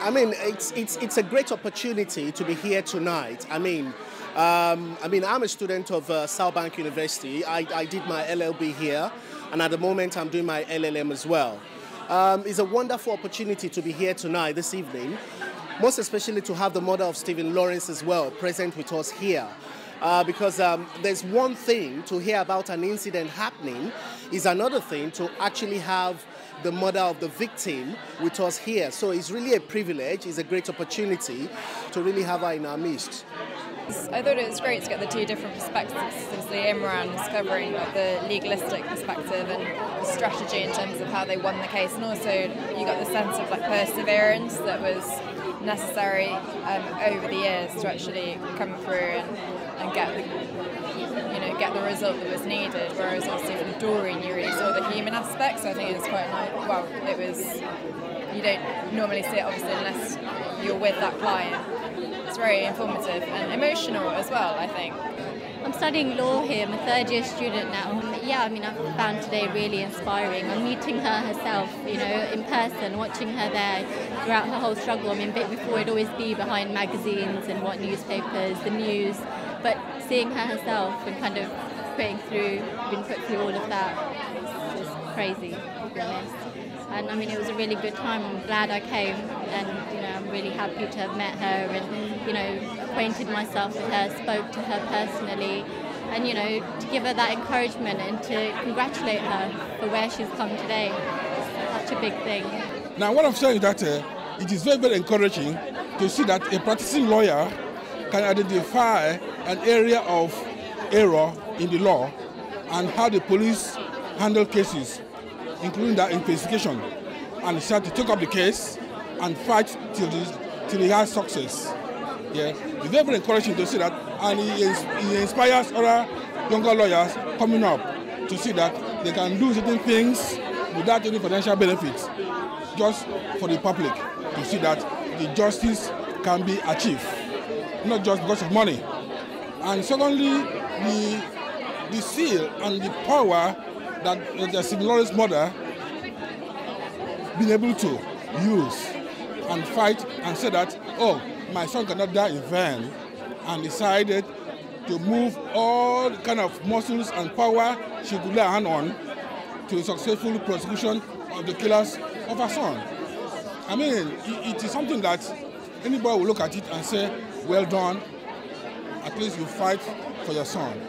I mean, it's a great opportunity to be here tonight. I'm a student of Southbank University. I did my LLB here, and at the moment I'm doing my LLM as well. It's a wonderful opportunity to be here tonight, this evening, most especially to have the mother of Stephen Lawrence as well present with us here. Because there's one thing to hear about an incident happening, is another thing to actually have the mother of the victim with us here. So it's really a privilege, it's a great opportunity to really have her in our midst. I thought it was great to get the two different perspectives, since the Imran is covering the legalistic perspective and the strategy in terms of how they won the case, and also you got the sense of perseverance that was necessary over the years to actually come through and get the result that was needed. Whereas obviously with Doreen, you really saw the human aspect. So I think it was quite nice. Well, you don't normally see it obviously unless you're with that client. It's very informative and emotional as well, I think. I'm studying law here. I'm a third-year student now. Yeah, I found today really inspiring. I'm meeting her herself, in person, watching her there throughout her whole struggle. Before it'd always be behind magazines and what newspapers, the news, but seeing her herself and kind of being put through all of that is just crazy, to be honest. And it was a really good time. I'm glad I came, and I'm really happy to have met her and acquainted myself with her, spoke to her personally, and to give her that encouragement and to congratulate her for where she's come today. It's such a big thing. Now what I'm saying is that it is very, very encouraging to see that a practicing lawyer can identify an area of error in the law and how the police handle cases, including that investigation, and decide to take up the case and fight till he has success. Yeah, it's very, very encouraging to see that, and he inspires other younger lawyers coming up to see that they can do certain things without any financial benefits, just for the public, to see that the justice can be achieved, not just because of money. And secondly, the seal and the power that the Stephen Lawrence mother been able to use and fight and say that, oh, my son cannot die in vain, and decided to move all kind of muscles and power she could lay her hand on to a successful prosecution of the killers of her son. It is something that anybody will look at it and say, well done, at least you fight for your son.